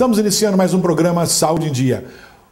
Estamos iniciando mais um programa Saúde em Dia.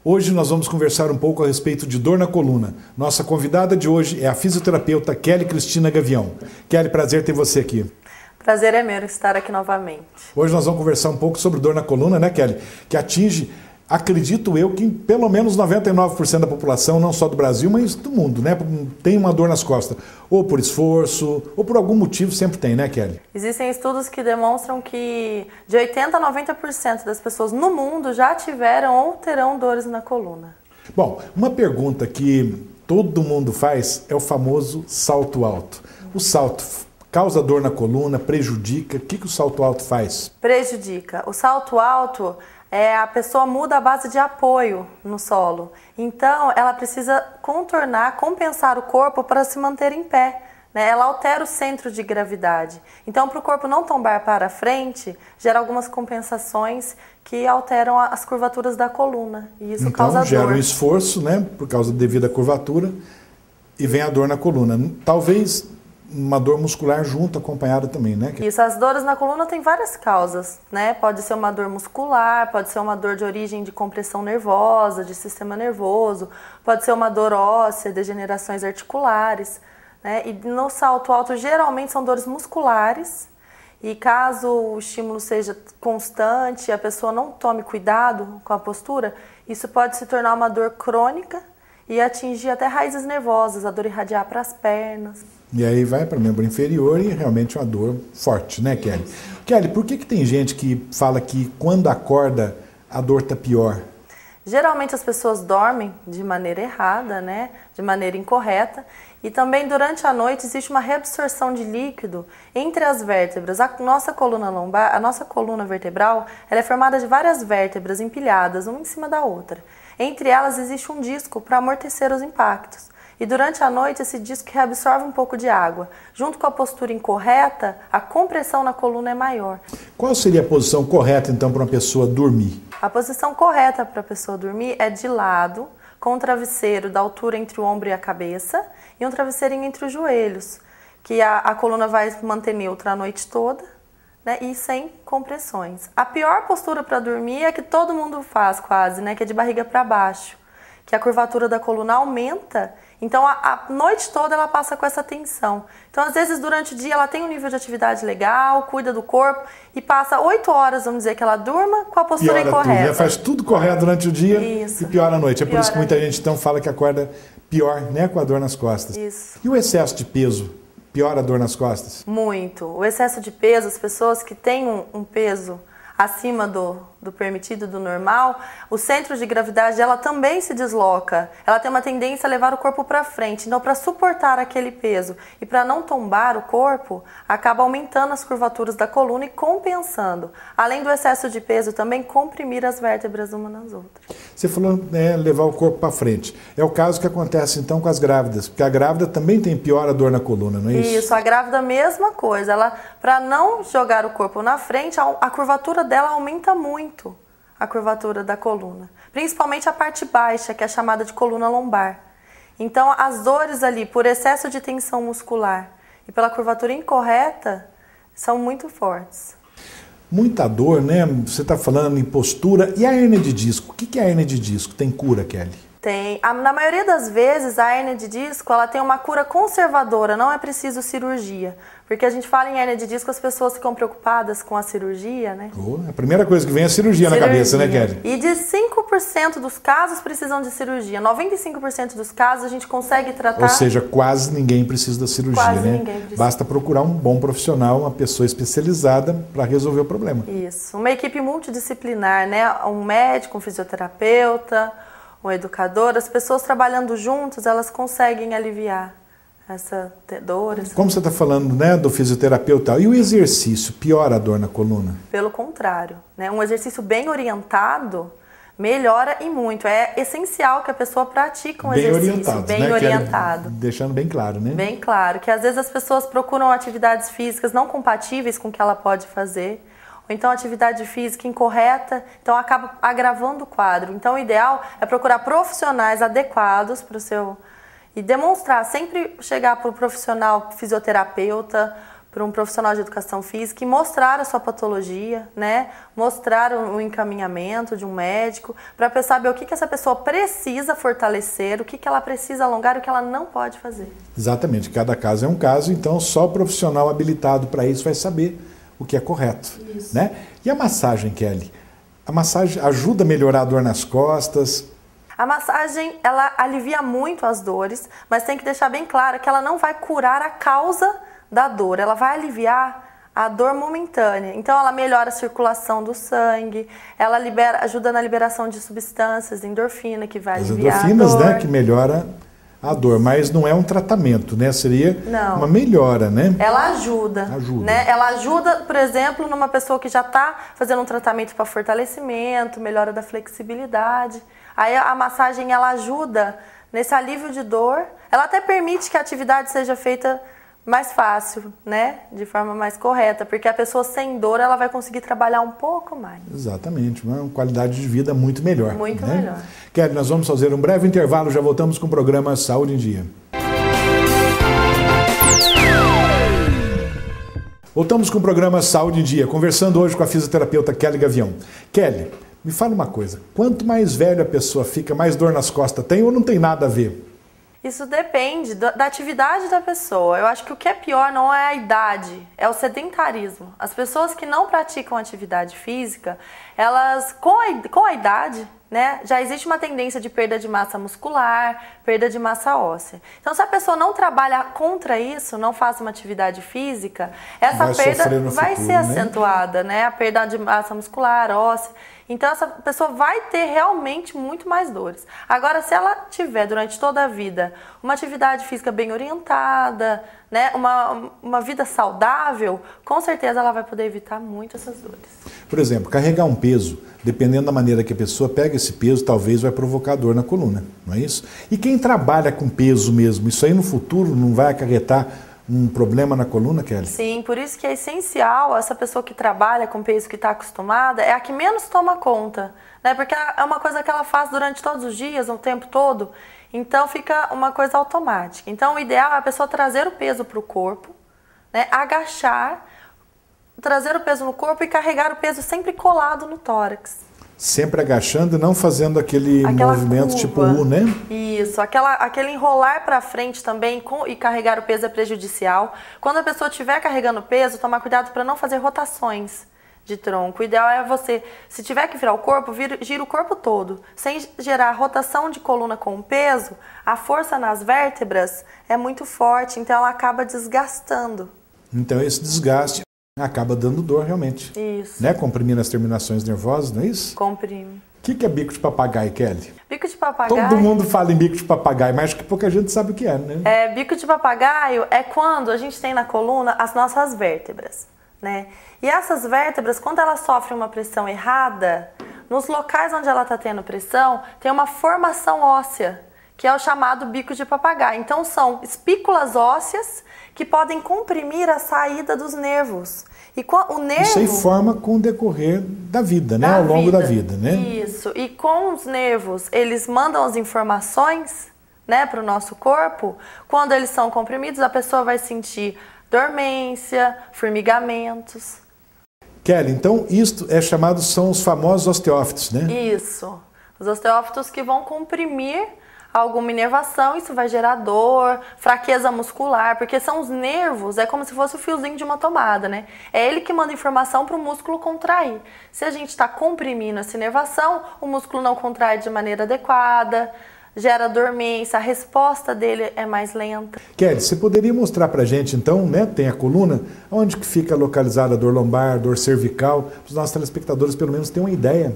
Hoje nós vamos conversar um pouco a respeito de dor na coluna. Nossa convidada de hoje é a fisioterapeuta Kelly Cristina Gavião. Kelly, prazer ter você aqui. Prazer é meu estar aqui novamente. Hoje nós vamos conversar um pouco sobre dor na coluna, né, Kelly? Que atinge, acredito eu, que pelo menos 99% da população, não só do Brasil, mas do mundo, né? Tem uma dor nas costas. Ou por esforço, ou por algum motivo, sempre tem, né, Kelly? Existem estudos que demonstram que de 80% a 90% das pessoas no mundo já tiveram ou terão dores na coluna. Bom, uma pergunta que todo mundo faz é o famoso salto alto. O salto causa dor na coluna, prejudica? O que o salto alto faz? Prejudica. O salto alto, a pessoa muda a base de apoio no solo. Então, ela precisa contornar, compensar o corpo para se manter em pé. Né? Ela altera o centro de gravidade. Então, para o corpo não tombar para frente, gera algumas compensações que alteram as curvaturas da coluna. E isso causa dor. Então, gera um esforço, né, por causa devido à curvatura, e vem a dor na coluna. Talvez uma dor muscular junto, acompanhada também, né? Isso, as dores na coluna têm várias causas, né? Pode ser uma dor muscular, pode ser uma dor de origem de compressão nervosa, de sistema nervoso, pode ser uma dor óssea, degenerações articulares, né? E no salto alto, geralmente são dores musculares, e caso o estímulo seja constante, a pessoa não tome cuidado com a postura, isso pode se tornar uma dor crônica e atingir até raízes nervosas, a dor irradiar para as pernas. E aí vai para o membro inferior e realmente uma dor forte, né, Kelly? Kelly, por que tem gente que fala que quando acorda a dor está pior? Geralmente as pessoas dormem de maneira errada, né? De maneira incorreta. E também durante a noite existe uma reabsorção de líquido entre as vértebras. A nossa coluna lombar, a nossa coluna vertebral, ela é formada de várias vértebras empilhadas, uma em cima da outra. Entre elas existe um disco para amortecer os impactos. E durante a noite esse disco reabsorve um pouco de água. Junto com a postura incorreta, a compressão na coluna é maior. Qual seria a posição correta então para uma pessoa dormir? A posição correta para a pessoa dormir é de lado, com um travesseiro da altura entre o ombro e a cabeça e um travesseirinho entre os joelhos, que a coluna vai manter neutra a noite toda, né, e sem compressões. A pior postura para dormir é que todo mundo faz quase, né, que é de barriga para baixo, que a curvatura da coluna aumenta. Então, a noite toda ela passa com essa tensão. Então, às vezes, durante o dia, ela tem um nível de atividade legal, cuida do corpo e passa 8 horas, vamos dizer, que ela durma com a postura incorreta. Tudo, né? Faz tudo correto durante o dia. Isso. E piora à noite. É por isso que muita gente então fala que acorda pior, né, com a dor nas costas. Isso. E o excesso de peso piora a dor nas costas? Muito. O excesso de peso, as pessoas que têm um peso acima do permitido, do normal, o centro de gravidade ela também se desloca. Ela tem uma tendência a levar o corpo para frente. Então, para suportar aquele peso e para não tombar o corpo, acaba aumentando as curvaturas da coluna e compensando. Além do excesso de peso, também comprimir as vértebras umas nas outras. Você falou, né, levar o corpo para frente. É o caso que acontece então com as grávidas, porque a grávida também tem pior a dor na coluna, não é isso? Isso, a grávida a mesma coisa. Ela, para não jogar o corpo na frente, a curvatura dela aumenta muito, a curvatura da coluna. Principalmente a parte baixa, que é chamada de coluna lombar. Então, as dores ali, por excesso de tensão muscular e pela curvatura incorreta, são muito fortes. Muita dor, né? Você está falando em postura. E a hérnia de disco? O que é a hérnia de disco? Tem cura, Kelly? Tem. Na maioria das vezes, a hérnia de disco ela tem uma cura conservadora, não é preciso cirurgia. Porque a gente fala em hérnia de disco, as pessoas ficam preocupadas com a cirurgia, né? A primeira coisa que vem é a cirurgia na cabeça, né, Kelly? E de 5% dos casos precisam de cirurgia. 95% dos casos a gente consegue tratar. Ou seja, quase ninguém precisa da cirurgia, quase né? Ninguém precisa. Basta procurar um bom profissional, uma pessoa especializada para resolver o problema. Isso. Uma equipe multidisciplinar, né? Um médico, um fisioterapeuta, um educador, as pessoas trabalhando juntas, elas conseguem aliviar essa dor. Como você está falando, né, do fisioterapeuta, e o exercício piora a dor na coluna? Pelo contrário, né? Um exercício bem orientado melhora e muito. É essencial que a pessoa pratique um exercício bem orientado. Deixando bem claro, né? Bem claro, que às vezes as pessoas procuram atividades físicas não compatíveis com o que ela pode fazer, ou então atividade física incorreta, então acaba agravando o quadro. Então o ideal é procurar profissionais adequados para o seu... E demonstrar, sempre chegar para o profissional fisioterapeuta, para um profissional de educação física e mostrar a sua patologia, né? Mostrar o encaminhamento de um médico, para a pessoa saber o que essa pessoa precisa fortalecer, o que ela precisa alongar e o que ela não pode fazer. Exatamente, cada caso é um caso, então só o profissional habilitado para isso vai saber o que é correto. Isso. Né? E a massagem, Kelly? A massagem ajuda a melhorar a dor nas costas? A massagem, ela alivia muito as dores, mas tem que deixar bem claro que ela não vai curar a causa da dor, ela vai aliviar a dor momentânea. Então ela melhora a circulação do sangue, ela ajuda na liberação de substâncias, endorfina, que vai aliviar a dor. As endorfinas, né, que melhora a dor, mas não é um tratamento, né? Seria uma melhora, né? Ela ajuda. Né? Ela ajuda, por exemplo, numa pessoa que já está fazendo um tratamento para fortalecimento, melhora da flexibilidade. Aí a massagem, ela ajuda nesse alívio de dor. Ela até permite que a atividade seja feita mais fácil, né? De forma mais correta, porque a pessoa sem dor, ela vai conseguir trabalhar um pouco mais. Exatamente, uma qualidade de vida muito melhor. Muito né? melhor. Kelly, nós vamos fazer um breve intervalo, já voltamos com o programa Saúde em Dia. Voltamos com o programa Saúde em Dia, conversando hoje com a fisioterapeuta Kelly Gavião. Kelly, me fala uma coisa, quanto mais velha a pessoa fica, mais dor nas costas tem ou não tem nada a ver? Isso depende da atividade da pessoa. Eu acho que o que é pior não é a idade, é o sedentarismo. As pessoas que não praticam atividade física, elas, com a idade, né, já existe uma tendência de perda de massa muscular, perda de massa óssea. Então, se a pessoa não trabalha contra isso, não faz uma atividade física, essa perda vai ser acentuada, né? A perda de massa muscular, óssea. Então, essa pessoa vai ter realmente muito mais dores. Agora, se ela tiver durante toda a vida uma atividade física bem orientada, né, uma vida saudável, com certeza ela vai poder evitar muito essas dores. Por exemplo, carregar um peso, dependendo da maneira que a pessoa pega esse peso, talvez vai provocar dor na coluna, não é isso? E quem trabalha com peso mesmo, isso aí no futuro não vai acarretar um problema na coluna, Kelly? Sim, por isso que é essencial essa pessoa que trabalha com peso, que está acostumada, é a que menos toma conta, né? Porque é uma coisa que ela faz durante todos os dias, o tempo todo, então fica uma coisa automática. Então o ideal é a pessoa trazer o peso para o corpo, né? Agachar, trazer o peso no corpo e carregar o peso sempre colado no tórax. Sempre agachando e não fazendo aquele movimento tipo U, né? Isso, aquele enrolar para frente também e carregar o peso é prejudicial. Quando a pessoa estiver carregando peso, tomar cuidado para não fazer rotações de tronco. O ideal é você, se tiver que virar o corpo, gira o corpo todo. Sem gerar rotação de coluna com o peso, a força nas vértebras é muito forte, então ela acaba desgastando. Então esse desgaste acaba dando dor realmente. Isso. Né? Comprimindo as terminações nervosas, não é isso? Comprime. O que é bico de papagaio, Kelly? Bico de papagaio... Todo mundo fala em bico de papagaio, mas acho que pouca gente sabe o que é, né? Bico de papagaio é quando a gente tem na coluna as nossas vértebras, né? E essas vértebras, quando elas sofrem uma pressão errada, nos locais onde ela está tendo pressão, tem uma formação óssea, que é o chamado bico de papagaio. Então são espículas ósseas que podem comprimir a saída dos nervos. E o nervo... Isso aí forma com o decorrer da vida, né? Ao longo da vida, né? Isso. E com os nervos, eles mandam as informações, né, para o nosso corpo. Quando eles são comprimidos, a pessoa vai sentir dormência, formigamentos. Kelly, então isto é chamado, são os famosos osteófitos, né? Isso. Os osteófitos que vão comprimir alguma inervação, isso vai gerar dor, fraqueza muscular, porque são os nervos, é como se fosse o fiozinho de uma tomada, né? É ele que manda informação para o músculo contrair. Se a gente está comprimindo essa inervação, o músculo não contrai de maneira adequada, gera dormência, a resposta dele é mais lenta. Kelly, você poderia mostrar pra gente então, né, tem a coluna, onde que fica localizada a dor lombar, dor cervical, para os nossos telespectadores pelo menos terem uma ideia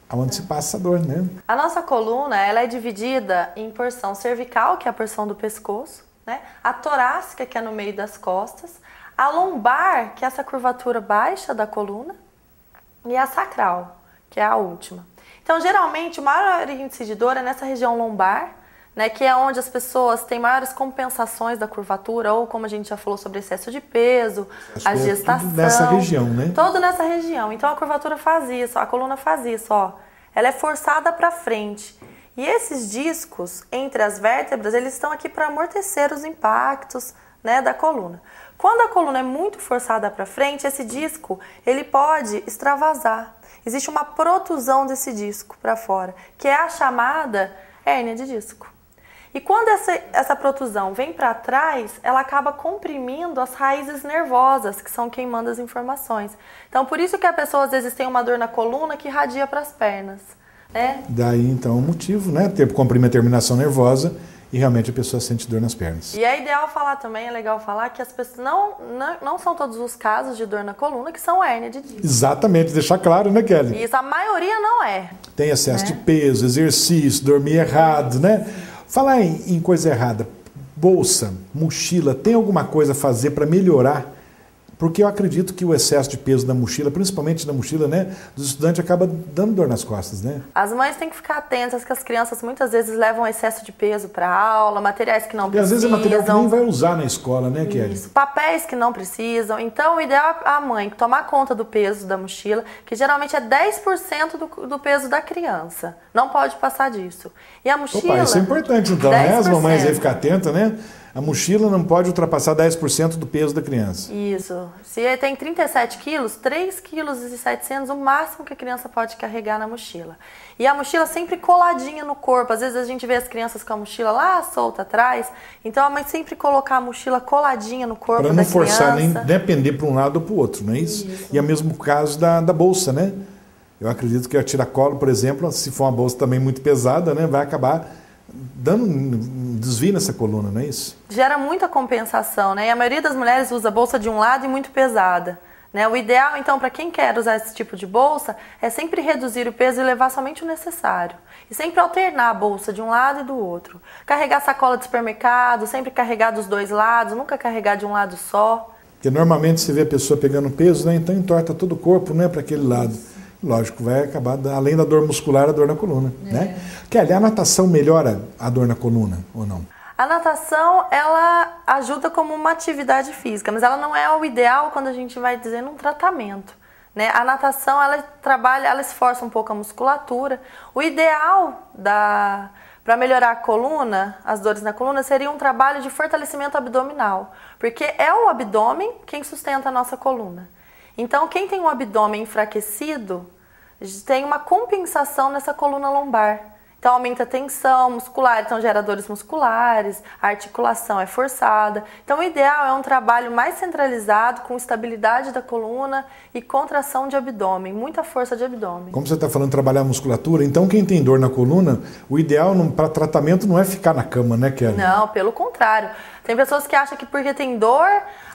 aonde se passa a dor, né? A nossa coluna, ela é dividida em porção cervical, que é a porção do pescoço, né? A torácica, que é no meio das costas, a lombar, que é essa curvatura baixa da coluna, e a sacral, que é a última. Então, geralmente, o maior índice de dor é nessa região lombar, né, que é onde as pessoas têm maiores compensações da curvatura, ou como a gente já falou sobre excesso de peso, a gestação. Tudo nessa região, né? Todo nessa região. Então a curvatura faz isso, a coluna faz isso, ó. Ela é forçada para frente. E esses discos entre as vértebras, eles estão aqui para amortecer os impactos, né, da coluna. Quando a coluna é muito forçada para frente, esse disco ele pode extravasar. Existe uma protusão desse disco para fora, que é a chamada hérnia de disco. E quando essa protusão vem para trás, ela acaba comprimindo as raízes nervosas, que são quem manda as informações. Então, por isso que a pessoa às vezes tem uma dor na coluna que irradia para as pernas. Né? Daí, então, o motivo, né? Comprime a terminação nervosa e realmente a pessoa sente dor nas pernas. E é ideal falar também, é legal falar que as pessoas não são todos os casos de dor na coluna que são hérnia de disco. Exatamente, deixar claro, né, Kelly? Isso, a maioria não é. Tem excesso de peso, exercício, dormir errado, né? Falar em coisa errada, bolsa, mochila, tem alguma coisa a fazer para melhorar? Porque eu acredito que o excesso de peso na mochila, principalmente na mochila, né, dos estudantes, acaba dando dor nas costas, né? As mães têm que ficar atentas que as crianças muitas vezes levam excesso de peso para a aula, materiais que não precisam. E às vezes é material que nem vai usar na escola, né, Kelly? Isso, papéis que não precisam. Então, o ideal é a mãe tomar conta do peso da mochila, que geralmente é 10% do peso da criança. Não pode passar disso. E a mochila... Opa, isso é importante então, 10%. né? As mamães aí ficar atentas, né? A mochila não pode ultrapassar 10% do peso da criança. Isso. Se ele tem 37 quilos, 3,7 kg o máximo que a criança pode carregar na mochila. E a mochila sempre coladinha no corpo. Às vezes a gente vê as crianças com a mochila lá solta atrás. Então a mãe sempre colocar a mochila coladinha no corpo da criança. Para não forçar nem depender para um lado ou para o outro, não é isso? E é o mesmo caso da bolsa, né? Eu acredito que a tiracolo, por exemplo, se for uma bolsa também muito pesada, né, vai acabar dando um desvio nessa coluna, não é isso? Gera muita compensação, né? E a maioria das mulheres usa bolsa de um lado e muito pesada. Né? O ideal, então, para quem quer usar esse tipo de bolsa, é sempre reduzir o peso e levar somente o necessário. E sempre alternar a bolsa de um lado e do outro. Carregar sacola de supermercado, sempre carregar dos dois lados, nunca carregar de um lado só. Porque normalmente você vê a pessoa pegando peso, né? Então entorta todo o corpo, né, para aquele lado. Lógico, vai acabar, além da dor muscular, a dor na coluna. Né? Kelly, a natação melhora a dor na coluna ou não? A natação, ela ajuda como uma atividade física, mas ela não é o ideal quando a gente vai dizer num tratamento. Né? A natação, ela esforça um pouco a musculatura. O ideal para melhorar a coluna, as dores na coluna, seria um trabalho de fortalecimento abdominal, porque é o abdômen quem sustenta a nossa coluna. Então, quem tem um abdômen enfraquecido, tem uma compensação nessa coluna lombar. Então, aumenta a tensão muscular, então gera dores musculares, a articulação é forçada. Então, o ideal é um trabalho mais centralizado, com estabilidade da coluna e contração de abdômen, muita força de abdômen. Como você está falando trabalhar a musculatura, então quem tem dor na coluna, o ideal para tratamento não é ficar na cama, né, Kelly? Não, pelo contrário. Tem pessoas que acham que porque tem dor,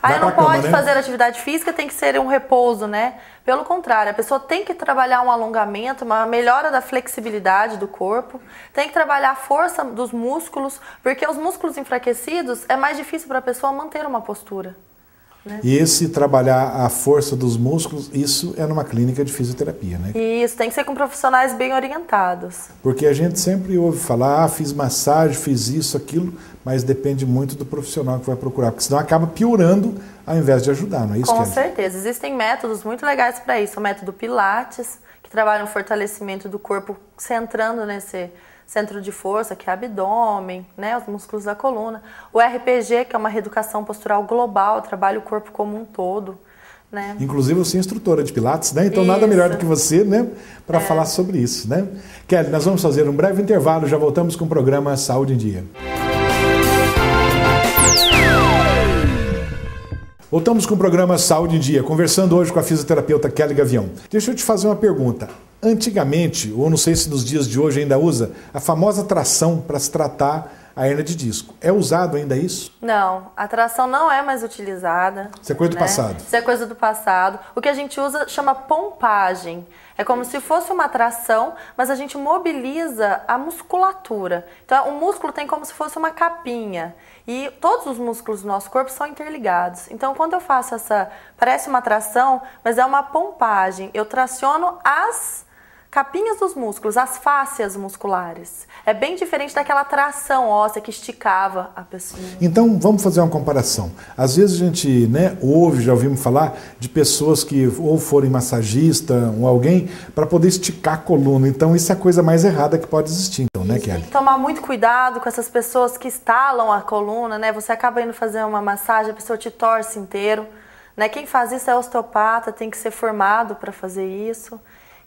aí não pode fazer atividade física, tem que ser um repouso, né? Pelo contrário, a pessoa tem que trabalhar um alongamento, uma melhora da flexibilidade do corpo, tem que trabalhar a força dos músculos, porque os músculos enfraquecidos é mais difícil para a pessoa manter uma postura. Né? E esse trabalhar a força dos músculos, isso é numa clínica de fisioterapia, né? Isso, tem que ser com profissionais bem orientados. Porque a gente sempre ouve falar, fiz massagem, fiz isso, aquilo, mas depende muito do profissional que vai procurar, porque senão acaba piorando ao invés de ajudar, não é isso? Com certeza, existem métodos muito legais para isso. O método Pilates, que trabalha o fortalecimento do corpo, centrando nesse centro de força, que é abdômen, né, os músculos da coluna. O RPG, que é uma reeducação postural global, trabalha o corpo como um todo. Né? Inclusive você é instrutora de Pilates, né? Então nada melhor do que você, né, para falar sobre isso, né? Kelly, nós vamos fazer um breve intervalo, já voltamos com o programa Saúde em Dia. Voltamos com o programa Saúde em Dia, conversando hoje com a fisioterapeuta Kelly Gavião. Deixa eu te fazer uma pergunta. Antigamente, ou não sei se nos dias de hoje ainda usa, a famosa tração para se tratar a hérnia de disco. É usado ainda isso? Não, a tração não é mais utilizada. Isso é coisa do passado. Isso é coisa do passado. O que a gente usa chama pompagem. É como se fosse uma tração, mas a gente mobiliza a musculatura. Então, o músculo tem como se fosse uma capinha. E todos os músculos do nosso corpo são interligados. Então, quando eu faço parece uma tração, mas é uma pompagem. Eu traciono as capinhas dos músculos, as fáscias musculares. É bem diferente daquela tração óssea que esticava a pessoa. Então, vamos fazer uma comparação. Às vezes a gente, né, ouve, já ouvimos falar de pessoas que ou forem massagista ou alguém para poder esticar a coluna. Então, isso é a coisa mais errada que pode existir, então, né, Kelly? Tem que tomar muito cuidado com essas pessoas que estalam a coluna, né? Você acaba indo fazer uma massagem, a pessoa te torce inteiro, né? Quem faz isso é osteopata, tem que ser formado para fazer isso.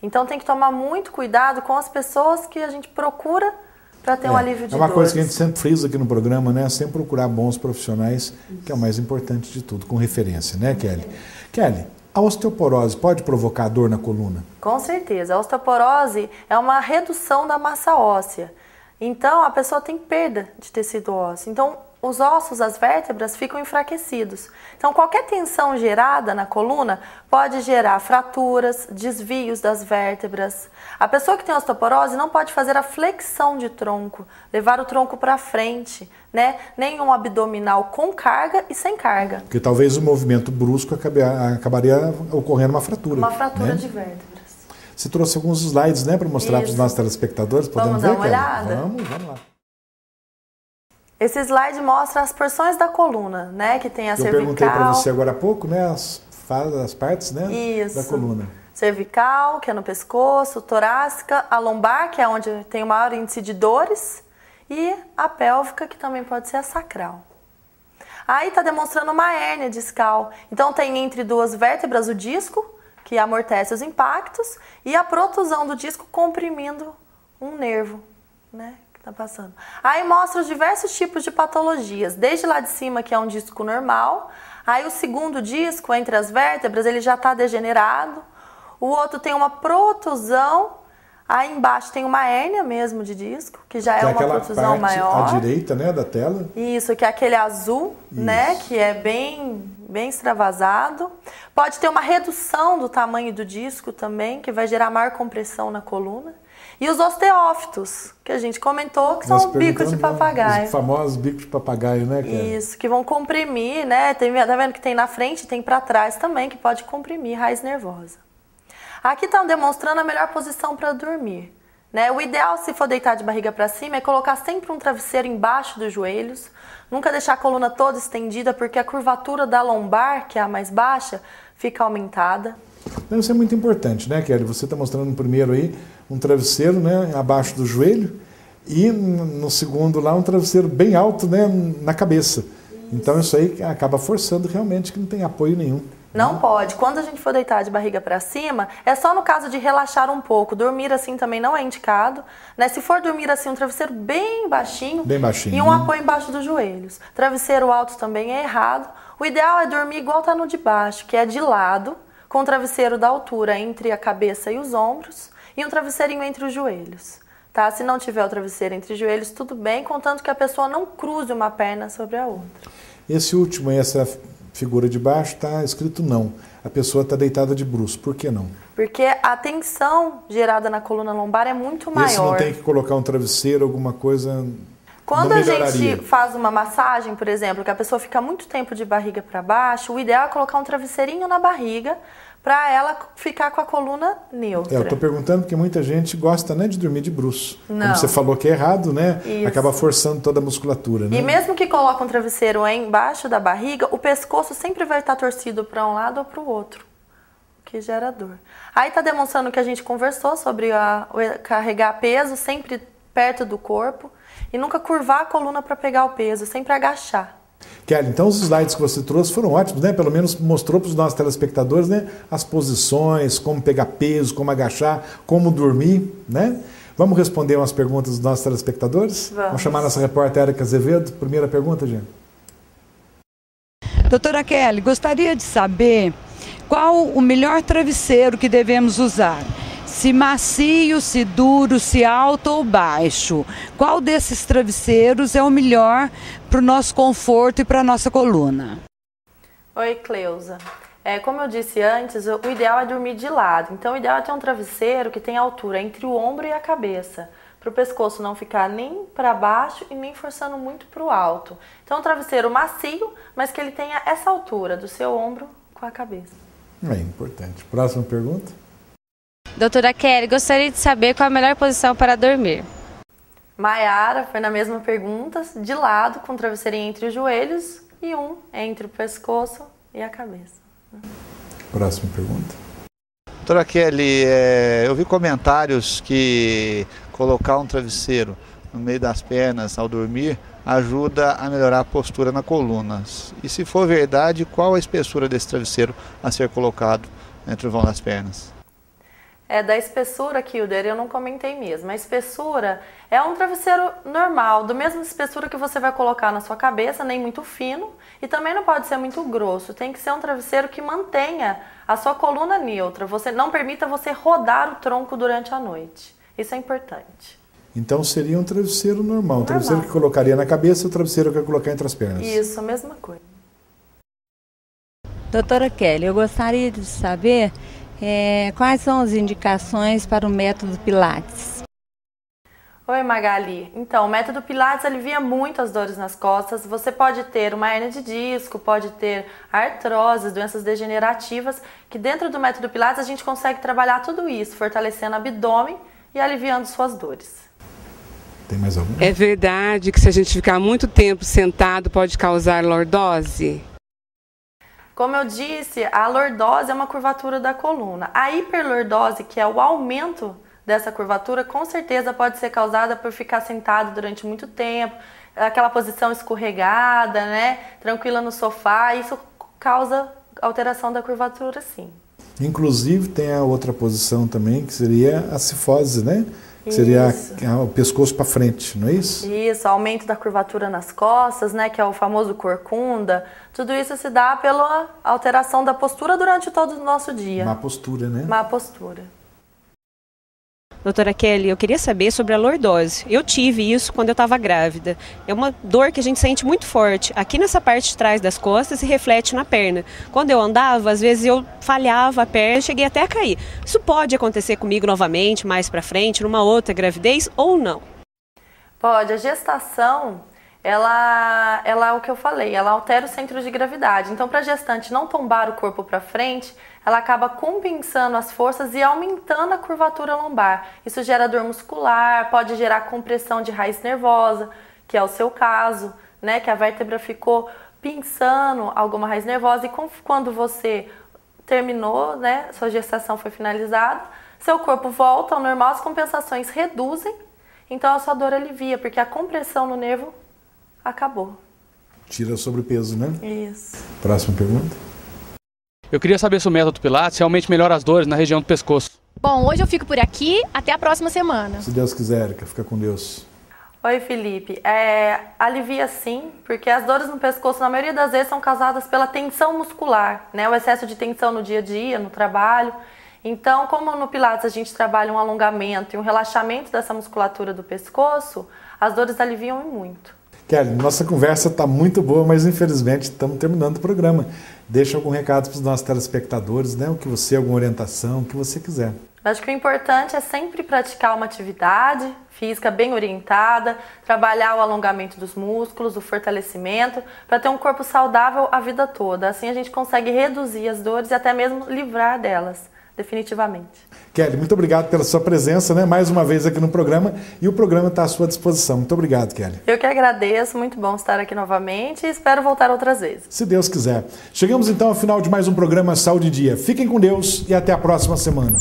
Então tem que tomar muito cuidado com as pessoas que a gente procura para ter um alívio de dores. É uma coisa que a gente sempre frisa aqui no programa, né? Sempre procurar bons profissionais, que é o mais importante de tudo, com referência, né, Kelly? Kelly, a osteoporose pode provocar dor na coluna? Com certeza. A osteoporose é uma redução da massa óssea. Então a pessoa tem perda de tecido ósseo. Então os ossos, as vértebras ficam enfraquecidos. Então qualquer tensão gerada na coluna pode gerar fraturas, desvios das vértebras. A pessoa que tem osteoporose não pode fazer a flexão de tronco, levar o tronco para frente, né? Nem um abdominal com carga e sem carga. Porque talvez o movimento brusco acabaria ocorrendo uma fratura. Uma fratura, né, de vértebras. Você trouxe alguns slides, né, para mostrar para os nossos telespectadores. Podemos ver, dar uma olhada? Vamos lá. Esse slide mostra as porções da coluna, né? Que tem a cervical. Eu perguntei para você agora há pouco, né? As partes, né? Isso. Da coluna. Cervical, que é no pescoço, torácica, a lombar, que é onde tem o maior índice de dores, e a pélvica, que também pode ser a sacral. Aí está demonstrando uma hérnia discal. Então tem entre duas vértebras o disco, que amortece os impactos, e a protusão do disco comprimindo um nervo, né? Tá passando. Aí mostra os diversos tipos de patologias, desde lá de cima, que é um disco normal, aí o segundo disco entre as vértebras, ele já está degenerado, o outro tem uma protusão, aí embaixo tem uma hérnia mesmo de disco, que já é uma protusão maior. À direita, né, da tela. Isso, que é aquele azul, né, que é bem extravasado. Pode ter uma redução do tamanho do disco também, que vai gerar maior compressão na coluna. E os osteófitos, que a gente comentou, que são os bicos de papagaio. Os famosos bicos de papagaio, né, Kelly? Isso, que vão comprimir, né? Tá vendo que tem na frente e tem para trás também, que pode comprimir raiz nervosa. Aqui estão demonstrando a melhor posição para dormir, né? O ideal, se for deitar de barriga para cima, é colocar sempre um travesseiro embaixo dos joelhos, nunca deixar a coluna toda estendida, porque a curvatura da lombar, que é a mais baixa, fica aumentada. Isso é muito importante, né, Kelly? Você está mostrando primeiro aí um travesseiro, né, abaixo do joelho, e no segundo lá um travesseiro bem alto, né, na cabeça. Então isso aí acaba forçando realmente que não tem apoio nenhum. Não pode. Quando a gente for deitar de barriga para cima, é só no caso de relaxar um pouco. Dormir assim também não é indicado, né? Se for dormir assim, um travesseiro bem baixinho e um apoio embaixo dos joelhos. Travesseiro alto também é errado. O ideal é dormir igual tá no de baixo, que é de lado, com o travesseiro da altura entre a cabeça e os ombros e um travesseirinho entre os joelhos. Tá? Se não tiver o travesseiro entre os joelhos, tudo bem, contanto que a pessoa não cruze uma perna sobre a outra. Esse último, essa figura de baixo, está escrito não. A pessoa está deitada de bruços. Por que não? Porque a tensão gerada na coluna lombar é muito maior. Esse não tem que colocar um travesseiro, alguma coisa... Quando a gente faz uma massagem, por exemplo, que a pessoa fica muito tempo de barriga para baixo, o ideal é colocar um travesseirinho na barriga para ela ficar com a coluna neutra. Eu estou perguntando porque muita gente gosta, né, de dormir de bruços. Não. Como você falou que é errado, né? Isso. Acaba forçando toda a musculatura, né? E mesmo que coloque um travesseiro embaixo da barriga, o pescoço sempre vai estar torcido para um lado ou para o outro, que gera dor. Aí está demonstrando que a gente conversou sobre carregar peso sempre perto do corpo e nunca curvar a coluna para pegar o peso, sempre agachar. Kelly, então os slides que você trouxe foram ótimos, né? Pelo menos mostrou para os nossos telespectadores, né, as posições, como pegar peso, como agachar, como dormir, né? Vamos responder umas perguntas dos nossos telespectadores? Vamos chamar nossa repórter Érica Azevedo. Primeira pergunta, gente. Doutora Kelly, gostaria de saber qual o melhor travesseiro que devemos usar. Se macio, se duro, se alto ou baixo. Qual desses travesseiros é o melhor para o nosso conforto e para a nossa coluna? Oi, Cleusa. Como eu disse antes, o ideal é dormir de lado. Então, o ideal é ter um travesseiro que tenha altura entre o ombro e a cabeça, para o pescoço não ficar nem para baixo e nem forçando muito para o alto. Então, um travesseiro macio, mas que ele tenha essa altura do seu ombro com a cabeça. É importante. Próxima pergunta. Doutora Kelly, gostaria de saber qual a melhor posição para dormir. Maiara foi na mesma pergunta, de lado, com o travesseirinho entre os joelhos e um entre o pescoço e a cabeça. Próxima pergunta. Doutora Kelly, eu vi comentários que colocar um travesseiro no meio das pernas ao dormir ajuda a melhorar a postura na coluna. E se for verdade, qual a espessura desse travesseiro a ser colocado entre o vão das pernas? Da espessura, Kilder, eu não comentei mesmo. A espessura é um travesseiro normal, do mesmo espessura que você vai colocar na sua cabeça, nem muito fino, e também não pode ser muito grosso. Tem que ser um travesseiro que mantenha a sua coluna neutra. Você não permita você rodar o tronco durante a noite. Isso é importante. Então seria um travesseiro normal. Um travesseiro que colocaria na cabeça e o travesseiro que ia colocar entre as pernas. Isso, a mesma coisa. Doutora Kelly, eu gostaria de saber quais são as indicações para o método Pilates? Oi, Magali. Então, o método Pilates alivia muito as dores nas costas. Você pode ter uma hérnia de disco, pode ter artrose, doenças degenerativas, que dentro do método Pilates a gente consegue trabalhar tudo isso, fortalecendo o abdômen e aliviando suas dores. Tem mais algum? É verdade que se a gente ficar muito tempo sentado pode causar lordose? Como eu disse, a lordose é uma curvatura da coluna. A hiperlordose, que é o aumento dessa curvatura, com certeza pode ser causada por ficar sentado durante muito tempo, aquela posição escorregada, né, tranquila no sofá. Isso causa alteração da curvatura, sim. Inclusive tem a outra posição também, que seria a cifose, né? Que seria o pescoço para frente, não é isso? Isso, aumento da curvatura nas costas, né, que é o famoso corcunda. Tudo isso se dá pela alteração da postura durante todo o nosso dia. Má postura, né? Má postura. Doutora Kelly, eu queria saber sobre a lordose. Eu tive isso quando eu estava grávida. É uma dor que a gente sente muito forte. Aqui nessa parte de trás das costas se reflete na perna. Quando eu andava, às vezes eu falhava a perna e cheguei até a cair. Isso pode acontecer comigo novamente, mais pra frente, numa outra gravidez ou não? Pode. A gestação, ela é o que eu falei, ela altera o centro de gravidade. Então, para a gestante não tombar o corpo para frente, ela acaba compensando as forças e aumentando a curvatura lombar. Isso gera dor muscular, pode gerar compressão de raiz nervosa, que é o seu caso, né? Que a vértebra ficou pinçando alguma raiz nervosa e quando você terminou, né? Sua gestação foi finalizada, seu corpo volta ao normal, as compensações reduzem, então a sua dor alivia, porque a compressão no nervo acabou. Tira sobrepeso, né? Isso. Próxima pergunta. Eu queria saber se o método Pilates realmente melhora as dores na região do pescoço. Bom, hoje eu fico por aqui, até a próxima semana. Se Deus quiser, Erika, fica com Deus. Oi, Felipe. Alivia sim, porque as dores no pescoço, na maioria das vezes, são causadas pela tensão muscular, né? O excesso de tensão no dia a dia, no trabalho. Então, como no Pilates a gente trabalha um alongamento e um relaxamento dessa musculatura do pescoço, as dores aliviam muito. Kelly, nossa conversa está muito boa, mas infelizmente estamos terminando o programa. Deixa algum recado para os nossos telespectadores, né? Alguma orientação, o que você quiser. Acho que o importante é sempre praticar uma atividade física bem orientada, trabalhar o alongamento dos músculos, o fortalecimento, para ter um corpo saudável a vida toda. Assim a gente consegue reduzir as dores e até mesmo livrar delas, definitivamente. Kelly, muito obrigado pela sua presença, né? Mais uma vez aqui no programa, e o programa está à sua disposição. Muito obrigado, Kelly. Eu que agradeço, muito bom estar aqui novamente e espero voltar outras vezes. Se Deus quiser. Chegamos então ao final de mais um programa Saúde Dia. Fiquem com Deus e até a próxima semana.